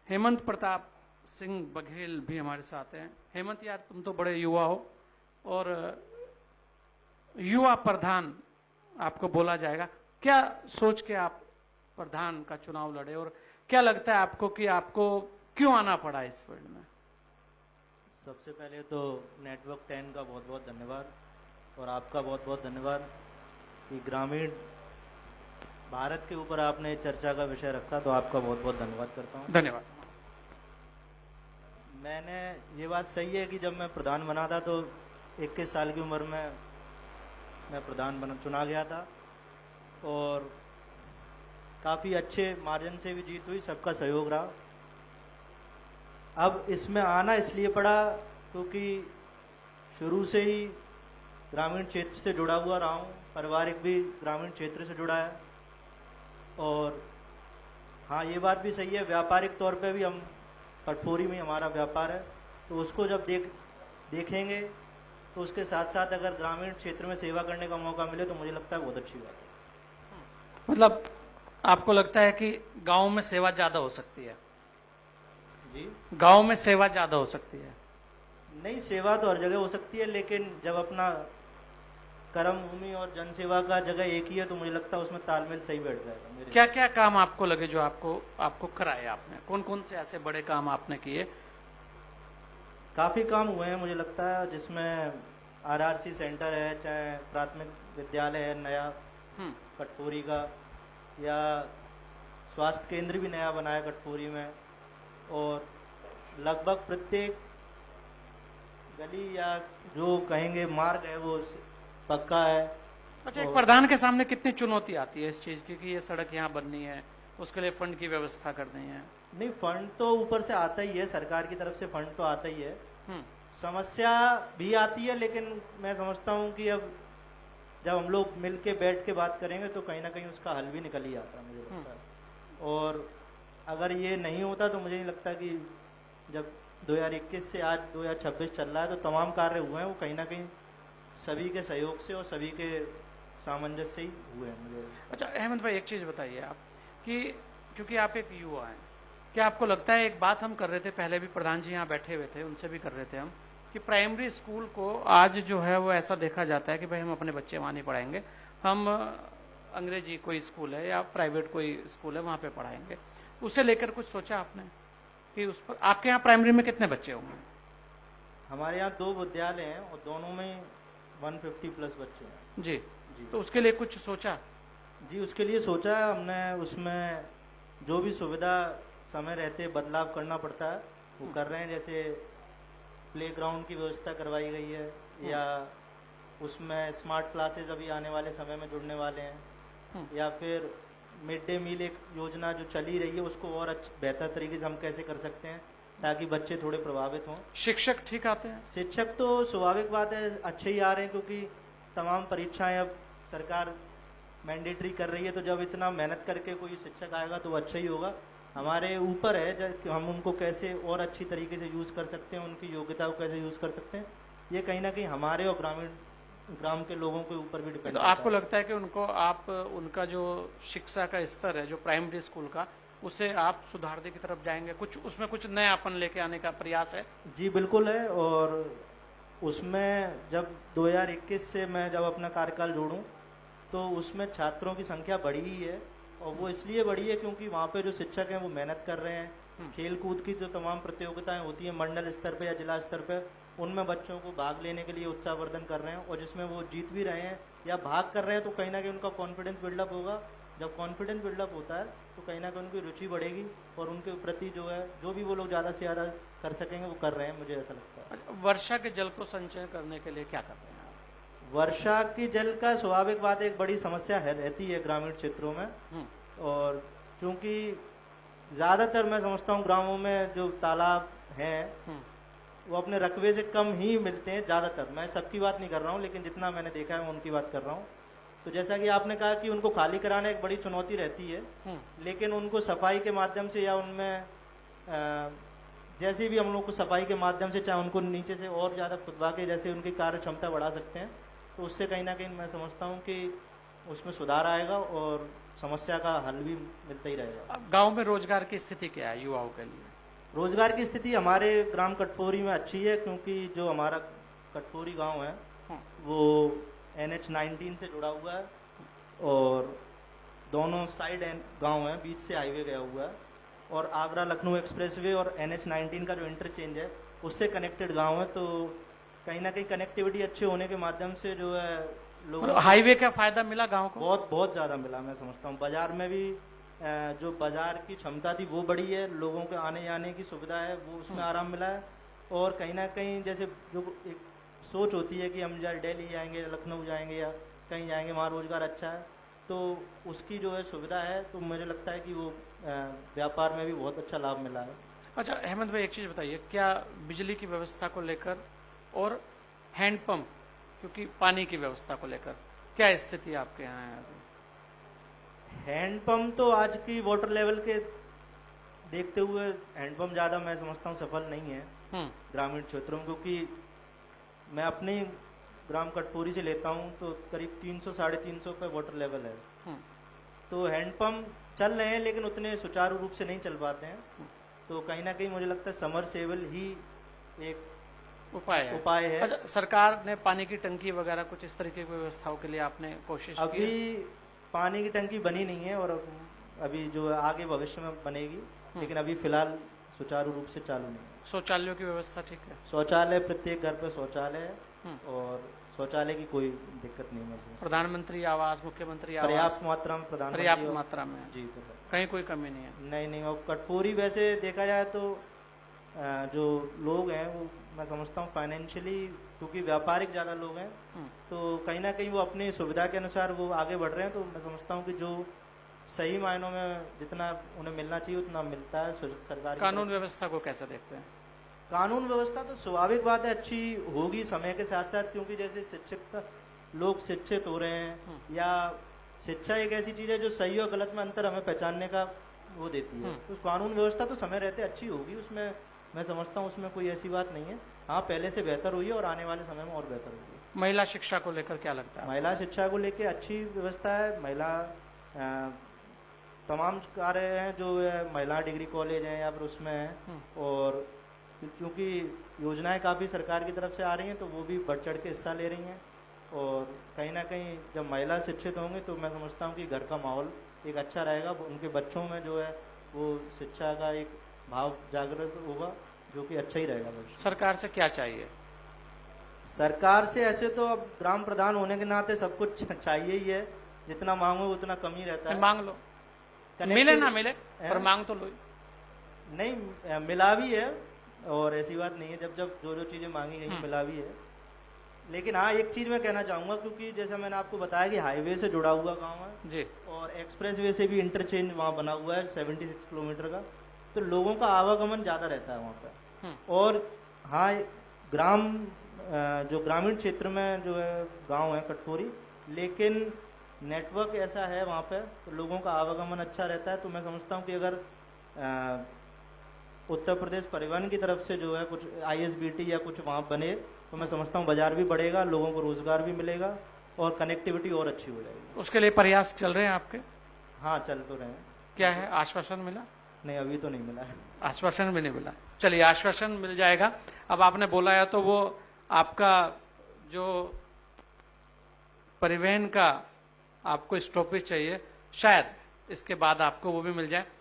हेमंत प्रताप सिंह बघेल भी हमारे साथ हैं। हेमंत यार, तुम तो बड़े युवा हो और युवा प्रधान आपको बोला जाएगा। क्या सोच के आप प्रधान का चुनाव लड़े और क्या लगता है आपको कि आपको क्यों आना पड़ा इस फील्ड में? सबसे पहले तो नेटवर्क 10 का बहुत बहुत धन्यवाद और आपका बहुत बहुत धन्यवाद कि ग्रामीण भारत के ऊपर आपने चर्चा का विषय रखा, तो आपका बहुत बहुत धन्यवाद करता हूँ। धन्यवाद। मैंने ये बात सही है कि जब मैं प्रधान बना था तो 21 साल की उम्र में मैं प्रधान बना चुना गया था और काफ़ी अच्छे मार्जिन से भी जीत हुई, सबका सहयोग रहा। अब इसमें आना इसलिए पड़ा क्योंकि शुरू से ही ग्रामीण क्षेत्र से जुड़ा हुआ रहा हूँ, पारिवारिक भी ग्रामीण क्षेत्र से जुड़ा है। और हाँ, ये बात भी सही है, व्यापारिक तौर पे भी हम कटफोरी में हमारा व्यापार है, तो उसको जब देखेंगे तो उसके साथ साथ अगर ग्रामीण क्षेत्र में सेवा करने का मौका मिले तो मुझे लगता है बहुत अच्छी बात है। मतलब आपको लगता है कि गांव में सेवा ज्यादा हो सकती है? जी, गांव में सेवा ज्यादा हो सकती है? नहीं, सेवा तो हर जगह हो सकती है, लेकिन जब अपना कर्म भूमि और जन सेवा का जगह एक ही है तो मुझे लगता है उसमें तालमेल सही बैठ जाएगा मेरे। क्या क्या काम आपको लगे जो आपको आपको कराए आपने? कौन कौन से ऐसे बड़े काम आपने किए? काफ़ी काम हुए हैं मुझे लगता है, जिसमें आरआरसी सेंटर है, चाहे प्राथमिक विद्यालय है नया हम्म। कटपुरी का, या स्वास्थ्य केंद्र भी नया बनाया कटपुरी में, और लगभग प्रत्येक गली या जो कहेंगे मार्ग है वो पक्का है। अच्छा, एक और प्रधान के सामने कितनी चुनौती आती है इस चीज की कि ये सड़क यहाँ बननी है, उसके लिए फंड की व्यवस्था करनी है? नहीं, फंड तो ऊपर से आता ही है, सरकार की तरफ से फंड तो आता ही है। हम्म। समस्या भी आती है, लेकिन मैं समझता हूँ कि अब जब हम लोग मिल के बैठ के बात करेंगे तो कहीं ना कहीं उसका हल भी निकल ही आता है मुझे लगता है। और अगर ये नहीं होता तो मुझे नहीं लगता कि जब 2021 से आज 2026 चल रहा है तो तमाम कार्य हुए हैं वो कहीं ना कहीं सभी के सहयोग से और सभी के सामंजस्य से ही हुए हैं मुझे। अच्छा अहमद भाई, एक चीज बताइए आप कि क्योंकि आप एक युवा हैं, क्या आपको लगता है, एक बात हम कर रहे थे पहले भी, प्रधान जी यहाँ बैठे हुए थे उनसे भी कर रहे थे हम, कि प्राइमरी स्कूल को आज जो है वो ऐसा देखा जाता है कि भाई हम अपने बच्चे वहाँ नहीं पढ़ाएंगे, हम अंग्रेजी कोई स्कूल है या प्राइवेट कोई स्कूल है वहाँ पे पढ़ाएंगे। उसे लेकर कुछ सोचा आपने कि उस पर? आपके यहाँ प्राइमरी में कितने बच्चे होंगे? हमारे यहाँ 2 विद्यालय हैं और दोनों में 150 प्लस बच्चे हैं। जी। जी, तो उसके लिए कुछ सोचा? जी, उसके लिए सोचा है हमने। उसमें जो भी सुविधा समय रहते बदलाव करना पड़ता है वो कर रहे हैं, जैसे प्लेग्राउंड की व्यवस्था करवाई गई है, या उसमें स्मार्ट क्लासेस अभी आने वाले समय में जुड़ने वाले हैं, या फिर मिड डे मील एक योजना जो चली रही है उसको और बेहतर तरीके से हम कैसे कर सकते हैं ताकि बच्चे थोड़े प्रभावित हों। शिक्षक ठीक आते हैं? शिक्षक तो स्वाभाविक बात है अच्छे ही आ रहे हैं, क्योंकि तमाम परीक्षाएं अब सरकार मैंडेटरी कर रही है, तो जब इतना मेहनत करके कोई शिक्षक आएगा तो वो अच्छा ही होगा। हमारे ऊपर है कि हम उनको कैसे और अच्छी तरीके से यूज़ कर सकते हैं, उनकी योग्यता को कैसे यूज़ कर सकते हैं, ये कहीं ना कहीं हमारे और ग्राम के लोगों के ऊपर भी डिपेंड तो करता आपको है। लगता है कि उनको आप उनका जो शिक्षा का स्तर है जो प्राइमरी स्कूल का, उसे आप सुधारने की तरफ जाएंगे? कुछ उसमें कुछ नयापन लेके आने का प्रयास है? जी बिल्कुल है। और उसमें जब 2021 से मैं जब अपना कार्यकाल जोड़ूं तो उसमें छात्रों की संख्या बढ़ी ही है, और वो इसलिए बढ़ी है क्योंकि वहाँ पे जो शिक्षक हैं वो मेहनत कर रहे हैं। खेल कूद की जो तमाम प्रतियोगिताएं होती हैं मंडल स्तर पे या जिला स्तर पे, उनमें बच्चों को भाग लेने के लिए उत्साहवर्धन कर रहे हैं, और जिसमें वो जीत भी रहे हैं या भाग कर रहे हैं तो कहीं ना कहीं उनका कॉन्फिडेंस बिल्डअप होगा। जब कॉन्फिडेंस बिल्डअप होता है तो कहीं ना कहीं उनकी रुचि बढ़ेगी, और उनके प्रति जो है जो भी वो लोग ज़्यादा से ज़्यादा कर सकेंगे वो कर रहे हैं, मुझे ऐसा लगता है। वर्षा के जल को संचय करने के लिए क्या करते हैं आप? वर्षा की जल का स्वाभाविक बात एक बड़ी समस्या है रहती है ग्रामीण क्षेत्रों में, और चूंकि ज़्यादातर मैं समझता हूँ ग्रामों में जो तालाब हैं वो अपने रकबे से कम ही मिलते हैं ज़्यादातर। मैं सबकी बात नहीं कर रहा हूँ, लेकिन जितना मैंने देखा है मैं उनकी बात कर रहा हूँ। तो जैसा कि आपने कहा कि उनको खाली कराना एक बड़ी चुनौती रहती है, लेकिन उनको सफाई के माध्यम से या उनमें जैसे भी हम लोग को सफाई के माध्यम से, चाहे उनको नीचे से और ज़्यादा खुदवा के जैसे उनकी कार्य क्षमता बढ़ा सकते हैं, तो उससे कहीं ना कहीं मैं समझता हूँ कि उसमें सुधार आएगा और समस्या का हल भी मिलता ही रहेगा। अब गांव में रोजगार की स्थिति क्या है युवाओं के लिए? रोजगार की स्थिति हमारे ग्राम कटफोरी में अच्छी है, क्योंकि जो हमारा कटफोरी गांव है वो NH-19 से जुड़ा हुआ है और दोनों साइड गांव है, बीच से हाईवे गया हुआ है और आगरा लखनऊ एक्सप्रेसवे और NH-19 का जो इंटरचेंज है उससे कनेक्टेड गांव है। तो कहीं ना कहीं कनेक्टिविटी अच्छे होने के माध्यम से जो है लोगों को हाईवे का फायदा मिला गांव को? बहुत बहुत ज़्यादा मिला। मैं समझता हूँ बाजार में भी जो बाजार की क्षमता थी वो बड़ी है, लोगों के आने जाने की सुविधा है वो उसमें आराम मिला है। और कहीं ना कहीं जैसे जो एक सोच होती है कि हम दिल्ली जाएंगे, लखनऊ जाएंगे या कहीं जाएंगे वहाँ रोजगार अच्छा है, तो उसकी जो है सुविधा है, तो मुझे लगता है कि वो व्यापार में भी बहुत अच्छा लाभ मिला है। अच्छा अहमद भाई, एक चीज बताइए, क्या बिजली की व्यवस्था को लेकर और हैंडपंप, क्योंकि पानी की व्यवस्था को लेकर क्या स्थिति आपके यहाँ है अभी? हैंडपंप तो आज की वाटर लेवल के देखते हुए हैंडपंप ज़्यादा मैं समझता हूँ सफल नहीं है ग्रामीण क्षेत्रों में, क्योंकि मैं अपने ग्राम कटपुरी से लेता हूँ तो करीब 300-350 पे वाटर लेवल है। तो हैंडपंप चल रहे हैं लेकिन उतने सुचारू रूप से नहीं चल पाते हैं। तो कहीं ना कहीं मुझे लगता है समरसेबल ही एक उपाय है। अच्छा, सरकार ने पानी की टंकी वगैरह कुछ इस तरीके की व्यवस्थाओं के लिए आपने कोशिश की? अभी पानी की टंकी बनी नहीं है और अभी जो आगे भविष्य में बनेगी, लेकिन अभी फिलहाल सुचारू रूप से चालू नहीं है। शौचालयों की व्यवस्था ठीक है? शौचालय प्रत्येक घर पे शौचालय है और शौचालय की कोई दिक्कत नहीं है। प्रधानमंत्री आवास, मुख्यमंत्री आवास पर्याप्त मात्रा में पर्याप्त मात्रा में जी, तो कहीं कोई कमी नहीं है? नहीं। और कटपुरी वैसे देखा जाए तो जो लोग हैं वो मैं समझता हूँ फाइनेंशियली, क्योंकि व्यापारिक ज़्यादा लोग हैं, तो कहीं ना कहीं वो अपनी सुविधा के अनुसार वो आगे बढ़ रहे हैं। तो मैं समझता हूँ कि जो सही मायनों में जितना उन्हें मिलना चाहिए उतना मिलता है सरकार। कानून व्यवस्था को कैसे देखते हैं? कानून व्यवस्था तो स्वाभाविक बात है अच्छी होगी समय के साथ साथ, क्योंकि जैसे शिक्षित लोग शिक्षित हो रहे हैं, या शिक्षा एक ऐसी चीज़ है जो सही और गलत में अंतर हमें पहचानने का वो देती है। तो कानून व्यवस्था तो समय रहते अच्छी होगी, उसमें मैं समझता हूँ उसमें कोई ऐसी बात नहीं है। हाँ, पहले से बेहतर हुई है और आने वाले समय में और बेहतर होगी। महिला शिक्षा को लेकर क्या लगता है? महिला शिक्षा को लेकर अच्छी व्यवस्था है। महिला तमाम कार्य हैं जो महिला डिग्री कॉलेज हैं या फिर उसमें हैं, और क्योंकि योजनाएं काफ़ी सरकार की तरफ से आ रही हैं तो वो भी बढ़ चढ़ के हिस्सा ले रही हैं। और कहीं ना कहीं जब महिला शिक्षित होंगी तो मैं समझता हूँ कि घर का माहौल एक अच्छा रहेगा, उनके बच्चों में जो है वो शिक्षा का एक भाव जागृत होगा, जो कि अच्छा ही रहेगा। सरकार से क्या चाहिए? सरकार से ऐसे तो अब ग्राम प्रधान होने के नाते सब कुछ चाहिए ही है, जितना मांगो उतना कम ही रहता है। मांग लो, मिले ना मिले पर मांग तो लो। नहीं, मिला भी है और ऐसी बात नहीं है, जब जब जो जो चीजें मांगी गई मिला भी है। लेकिन हाँ, एक चीज मैं कहना चाहूंगा, क्योंकि जैसा मैंने आपको बताया कि हाईवे से जुड़ा हुआ गांव है जी, और एक्सप्रेसवे से भी इंटरचेंज वहाँ बना हुआ है 76 किलोमीटर का, तो लोगों का आवागमन ज्यादा रहता है वहाँ पर। और हाँ, जो ग्रामीण क्षेत्र में जो है गांव है कटपुरी, लेकिन नेटवर्क ऐसा है वहाँ पे तो लोगों का आवागमन अच्छा रहता है। तो मैं समझता हूँ कि अगर उत्तर प्रदेश परिवहन की तरफ से जो है कुछ ISBT या कुछ वहाँ बने तो मैं समझता हूँ बाजार भी बढ़ेगा, लोगों को रोजगार भी मिलेगा और कनेक्टिविटी और अच्छी हो जाएगी। उसके लिए प्रयास चल रहे हैं आपके? हाँ, चल तो रहे हैं। क्या है, आश्वासन मिला? नहीं, अभी तो नहीं मिला है। आश्वासन भी नहीं मिला। चलिए, आश्वासन मिल जाएगा। अब आपने बोला है तो वो आपका जो परिवहन का आपको स्टॉपेज चाहिए, शायद इसके बाद आपको वो भी मिल जाए।